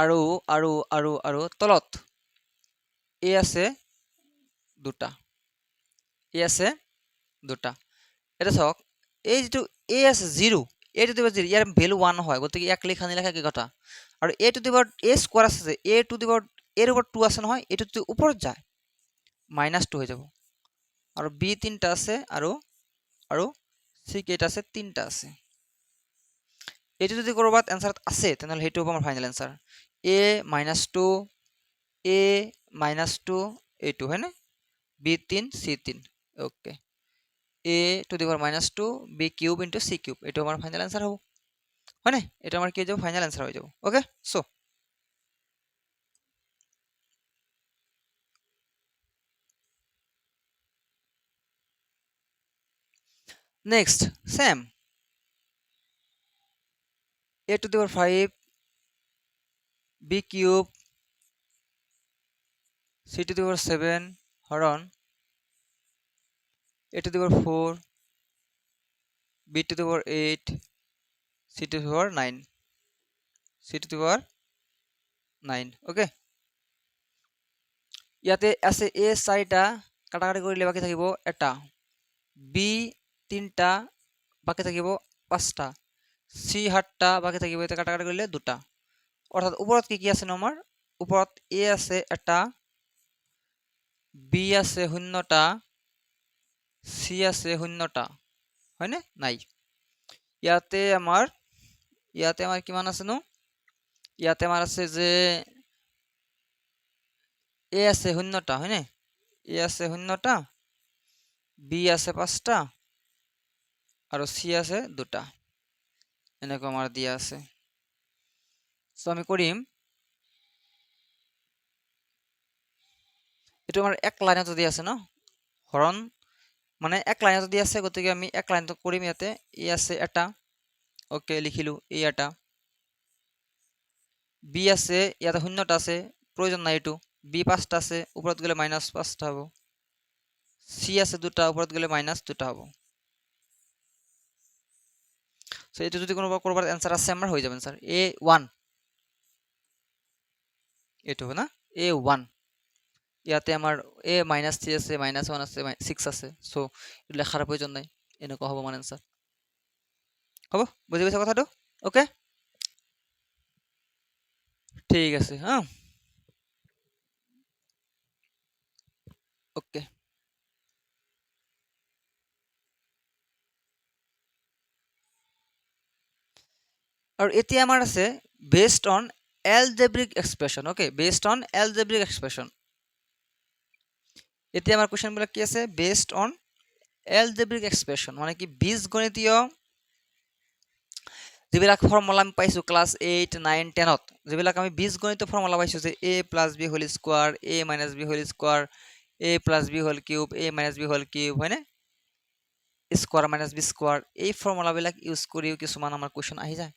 আৰু তলত a আছে 2টা a আছে 2টা এটা চাওক এই যেটো a আছে 0 a to the power 0 year value 1 হয় গতিকে এক লিখা নিলাখা কি কথা আৰু a to the power a square আছে যে a to the power a ৰ ওপৰত 2 আছে নহয় এটো যদি ওপৰত যায় -2 হৈ যাব আৰু b 3টা আছে আৰু c কেইটা আছে 3টা আছে এটো যদি কৰবাত এনসাৰ আছে তেনহলে হেতু হ'ব আমাৰ final answer a -2 a -2 a2 হয় না b3 c3 okay a to the power -2 b cube into c cube এটা আমার ফাইনাল आंसर হবে হয় না এটা আমার কি যাব ফাইনাল आंसर হয়ে যাব okay so next same a to the power 5 b cube c to the power 7 হরণ a to the power 4 b to the power 8 c to the power 9 c to the power 9 okay ইয়াতে আছে a 4টা কাটাকাটি কৰিলে বাকি থাকিব এটা b 3টা বাকি থাকিব 5টা c 7টা বাকি থাকিব এটা কাটাকাটি কৰিলে দুটা অৰ্থাৎ ওপৰত কি আছে ন আমাৰ ওপৰত a আছে এটা b আছে 0টা c আছে 0টা হয়নে নাই ইয়াতে আমাৰ কিমান আছে নো ইয়াতে আমাৰ আছে যে এ আছে 0টা হয়নে, এ আছে 0টা, বি আছে 5টা আৰু সি আছে 2টা, এনেকৈ আমাৰ দিয়া আছে। সো আমি কৰিম, এইটো আমাৰ এক লাইনত দিয়া আছে ন, হৰণ মানে এক লাইনত দিয়া আছে, গতিকে আমি এক লাইনত কৰিম। ইয়াতে ই আছে এটা, ওকে লিখিলো এই এটা, বি আছে ইয়াতে 0টা আছে, প্ৰয়োজন নাই এইটো, বি 5টা আছে, ওপৰত গ'লে -5টা হ'ব, সি আছে 2টা, ওপৰত গ'লে -2টা হ'ব। সো এইটো যদি কোনোবাৰ এনসাৰ আছে আমাৰ হৈ যাব এনসাৰ A1, এইটো না A1, ইয়াতে আমাৰ -3 আছে, -1 আছে, 6 আছে, সো এইটো লেখাৰ প্ৰয়োজন নাই, এনেকুৱা হ'ব মানে এনসার। হ'ব, বুজি পাইছা কথাটো? ওকে, ঠিক আছে হা, ওকে। আৰু এতিয়া আমাৰ আছে based on algebraic expression, okay, based on algebraic expression. এতিয়া আমাৰ কোৱেশ্চনবিলাক কি আছে, বেসড অন এলজেব্ৰিক এক্সপ্ৰেশন মানে কি বীজগণিতীয় যিবিলাক ফৰ্মুলা আমি পাইছো ক্লাছ 8, 9, 10ত, যিবিলাক আমি বীজগণিত ফৰ্মুলা পাইছো যে a + b whole square, a - b whole square, a + b whole cube, a - b whole cube, হয়নে, স্কয়াৰ - b স্কয়াৰ, এই ফৰ্মুলাবিলাক ইউজ কৰিও কিছুমান আমাৰ কোৱেশ্চন আহি যায়,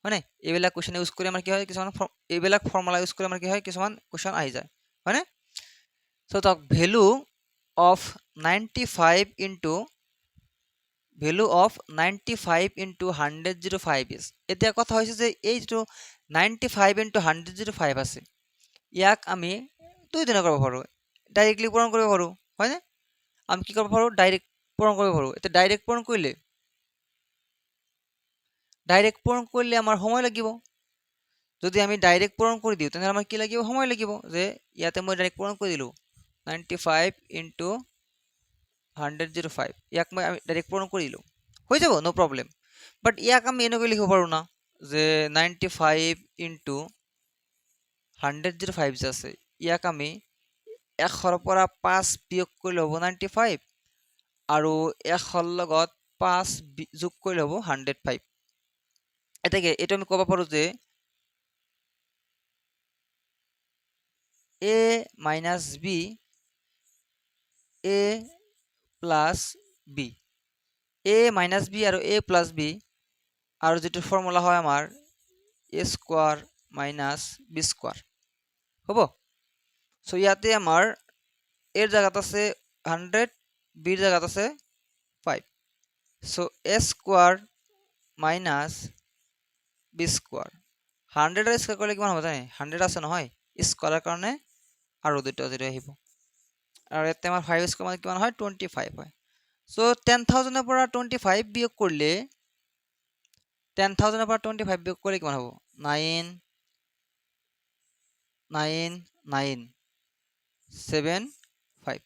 হয়নে, এইবিলাক কোৱেশ্চন ইউজ কৰি আমাৰ কি হয়, কিছুমান এইবিলাক ফৰ্মুলা ইউজ কৰি আমাৰ কি হয়, কিছুমান কোৱেশ্চন আহি যায়, হয়নে। সো তাক value of 95 into value of 95 into 100/5 is, এতিয়া কথা হৈছে যে এই যেটো 95 ইনটু 100/5 আছে, ইয়াক আমি দুই ধৰণে কৰিব পাৰো, ডাইৰেক্টলি পূৰণ কৰিব পাৰো, হয়নে, আমি কি কৰিব পাৰো, ডাইৰেক্ট পূৰণ কৰিব পাৰো। এতিয়া ডাইৰেক্ট পূৰণ কৰিলে আমাৰ সময় লাগিব, যদি আমি ডাইৰেক্ট পূৰণ কৰি দিওঁ তেনেহ'লে আমাৰ কি লাগিব, সময় লাগিব, যে ইয়াতে মই ডাইৰেক্ট পূৰণ কৰি দিলো 95 ইনটু 100/5, ইয়াক মই ডাইৰেক্ট পূৰণ কৰি দিলো, হৈ যাব, নো প্ৰব্লেম। বাট ইয়াক আমি এনেকৈ লিখিব পাৰো না, যে 95 ইনটু 100/5 যে আছে, ইয়াক আমি 100ৰ পৰা 5 বিয়োগ কৰিলে হ'ব 95, আৰু 100ৰ লগত 5 যোগ কৰিলে হ'ব 105। এটাকে এইটো আমি ক'ব পাৰো যে a minus b, a plus b, a minus b আৰু a plus b, আৰু যেটো ফৰ্মুলা হয় আমাৰ a square minus b square, হ'ব। সো ইয়াতে আমাৰ এর জায়গাত আছে 100, বির জায়গাত আছে 5, so a square minus b square, 100 এর স্কয়ার করলে কিমান হ'ব জানে, 100 আছে নহয়, স্কয়াৰৰ কাৰণে আৰু দুটো 0 আহিব, আৰু ইয়াতে আমাৰ 5 স্কয়াৰ মানে কিমান হয়, 25 হয়। সো 10,000 এৰ পৰা 25 বিয়োগ কৰলে 10,000 এৰ পৰা 25 বিয়োগ করলে কিমান হ'ব, 9,9,9,7,5,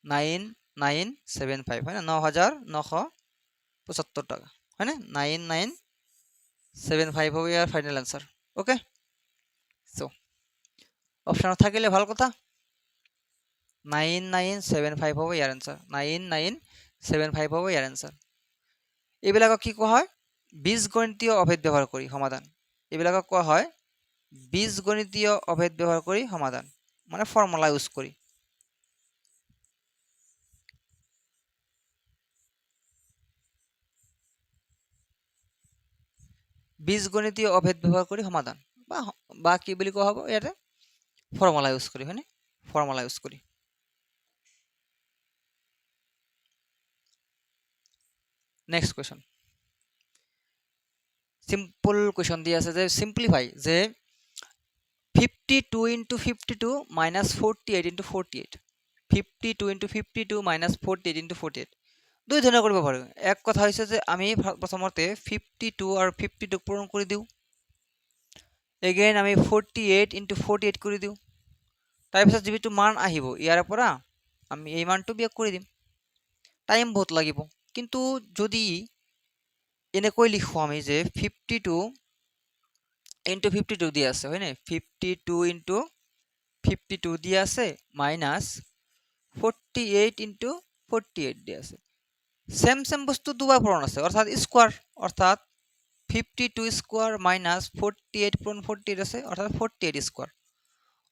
9,975, হয় না, 9,975 টাকা, হয় না, 9,975 হবে year final answer, okay. So option থাকিলে ভালো কথা, 9,975 হবে ইয়ার অ্যান্সার, 9,975 হবে ইয়ার অ্যান্সার। এইবিলাকক কি কোৱা হয়, বীজগণিতীয় অভেদ ব্যৱহাৰ কৰি সমাধান, এইবিলাকক কোৱা হয় বীজগণিতীয় অভেদ ব্যৱহাৰ কৰি সমাধান, মানে ফৰ্মুলা ইউজ কৰি। বীজগণিতীয় অভেদ ব্যৱহাৰ কৰি সমাধান, বা কি বুলি কোৱা হ'ব ইয়াতে, ফৰ্মুলা ইউজ কৰি, হয়নে, ফৰ্মুলা ইউজ কৰি। নেক্সট কোৱেশ্চন, সিম্পল কোৱেশ্চন দি আছে যে সিম্পলিফাই, যে 52 into 52 minus 48 into 48, 52 into 52 minus 48 into 48, দুই ধৰণে কৰিব পাৰো। এক কথা হৈছে যে আমি প্ৰথমতে 52 আৰু 52 পূৰণ কৰি দিওঁ, এগেইন আমি 48 ইনটু 48 কৰি দিওঁ, তাৰপিছত যিটো মান আহিব ইয়াৰ পৰা আমি এই মানটো বিয়োগ কৰি দিম, টাইম বহুত লাগিব। কিন্তু যদি এনেকৈ লিখো আমি যে 52 ইনটু 52 দিয়ে আছে, হয় না, 52 ইনটু 52 দিয়ে আছে মাইনাস 48 ইন্টু 48 দিয়ে আছে সেম বস্তু দুবার পূরণ আছে অর্থাৎ স্কোয়ার অর্থাৎ 52 স্কোয়ার মাইনাস 48 পূরণ 48 আছে অর্থাৎ 48 স্কোয়ার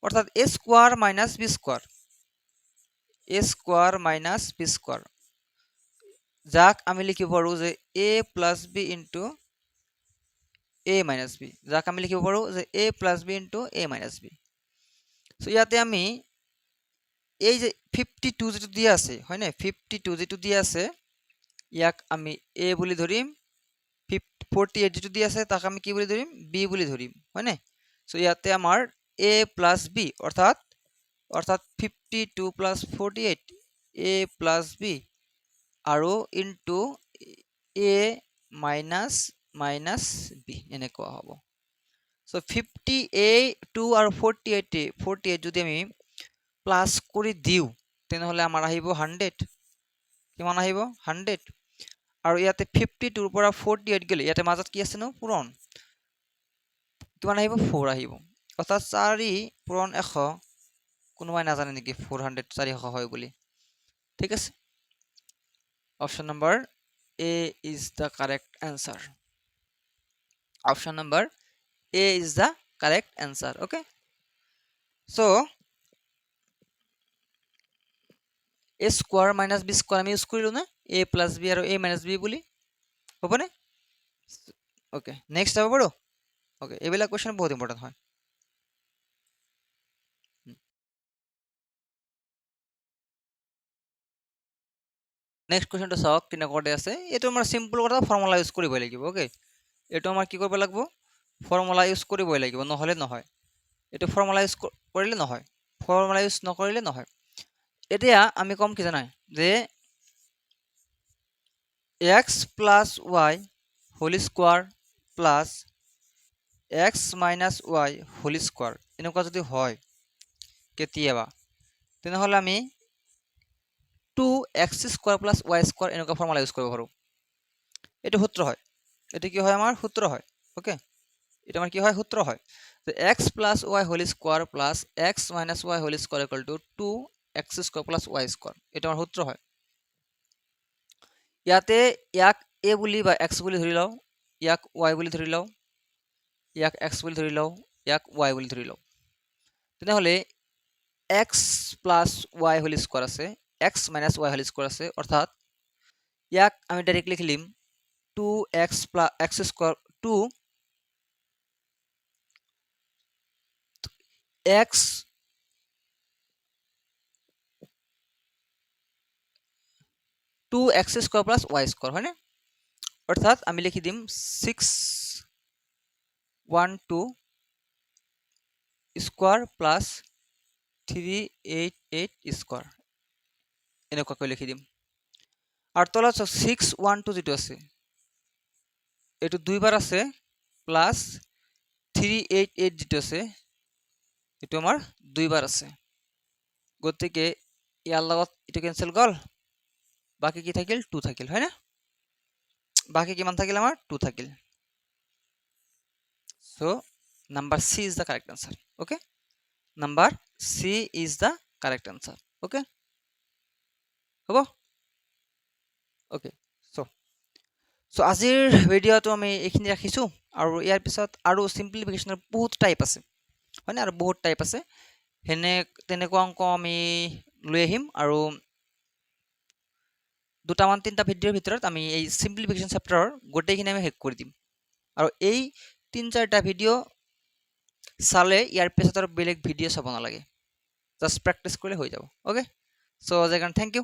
অর্থাৎ a square minus b square minus b square যাক আমি লিখিব পাৰো যে a plus b into a minus b যাক আমি লিখিব পাৰো যে a plus b into a minus b so ইয়াতে আমি এই যে 52 যেটো দিয়া আছে হয় না 52 যেটো দিয়া আছে ইয়াক আমি a বুলি ধৰিম 48 যেটো দিয়া আছে তাক আমি কি বুলি ধৰিম b বুলি ধৰিম হয় না সো ইয়াতে আমাৰ a প্লাস b অৰ্থাৎ 52 প্লাস 48 a প্লাস b আৰু into a minus minus b এনেকুৱা হ'ব সো 52 আৰু 48 যদি আমি প্লাস কৰি দিও তেনেহলে আমাৰ আহিব 100 কিমান আহিব 100 আৰু ইয়াতে 52 ৰ পৰা 48 গলে ইয়াতে মাজত কি আছে ন পূৰণ কিমান আহিব 4 আহিব অৰ্থাৎ 4 পূৰণ 100 কোনোবাই নাজানে নেকি 400 400 হয় বুলি ঠিক আছে option number A is the correct answer option number A is the correct answer okay so a square minus b square আমি ইউজ কৰিলো না a plus b আৰু a minus b বুলি হ'বনে ওকে নেক্সট যাব পাৰো ওকে এইবিলাক question বহুত ইম্পৰ্টেন্ট হয় নেক্সট কোৱেশ্চনটো চাওক কেনেকৈ আছে এটো আমাৰ সিম্পল কথা ফৰ্মুলা ইউজ কৰিব লাগিব ওকে এটো আমাৰ কি কৰিব লাগিব ফৰ্মুলা ইউজ কৰিব লাগিব নহলে নহয় এটো ফৰ্মুলা ইউজ কৰিলে নহয় ফৰ্মুলা ইউজ নকৰিলে নহয় এতিয়া আমি কম কি জানাই যে x plus y whole square plus x minus y whole square এনেকুৱা যদি হয় কেতিয়াবা তেনেহলে আমি 2x square plus y square এনেকুৱা ফৰ্মুলা ইউজ কৰিব পাৰো এটো সূত্ৰ হয় এটো কি হয় আমাৰ সূত্ৰ হয় ওকে এটা আমাৰ কি হয় সূত্ৰ হয় যে x plus y whole square plus x minus y whole square equal to 2x square plus y square এটা আমাৰ সূত্ৰ হয় ইয়াতে ইয়াক a বুলি বা x বুলি ধৰি লও ইয়াক y বুলি ধৰি লও ইয়াক x বুলি ধৰি লও ইয়াক y বুলি ধৰি লও তেনেহলে x plus y whole square আছে x minus y whole square আছে অৰ্থাৎ ইয়াক আমি ডাইৰেক্টলি লিখিম 2x plus x square 2 x 2x square plus y square হয় না অর্থাৎ আমি লিখি দিম 612 স্কয়ার প্লাস 388 স্কয়ার এনেকৈ লিখি দিম আৰু তলত 612 যেটো আছে এটো দুইবাৰ আছে প্লাস 388 যেটো আছে এটো আমাৰ দুইবাৰ আছে গতিকে ইয়াৰ লগত এটো ক্যান্সেল গল বাকি কি থাকিল 2 থাকিল হয় না বাকি কিমান থাকিল আমাৰ 2 থাকিল so number C is the correct answer okay number C is the correct answer okay হবো okay so আজিৰ ভিডিওটো আমি এইখিনি ৰাখিছো আৰু ইয়াৰ পিছত আৰু সিম্পলিফিকেশনৰ বহুত টাইপ আছে হয় না আৰু বহুত টাইপ আছে হেনে তেনেকুৱা অংক আমি লৈ আহিম আৰু দুটামান তিনটা ভিডিওৰ ভিতৰত আমি এই সিম্পলিফিকেশন চেপ্টাৰৰ গোটেইখিনি আমি শেষ কৰি দিম আৰু এই 3-4টা ভিডিও চালে ইয়াৰ পিছত আৰু বেলেগ ভিডিও চাব নালাগে জাস্ট প্ৰ্যাকটিস কৰিলে হৈ যাব okay so as I can thank you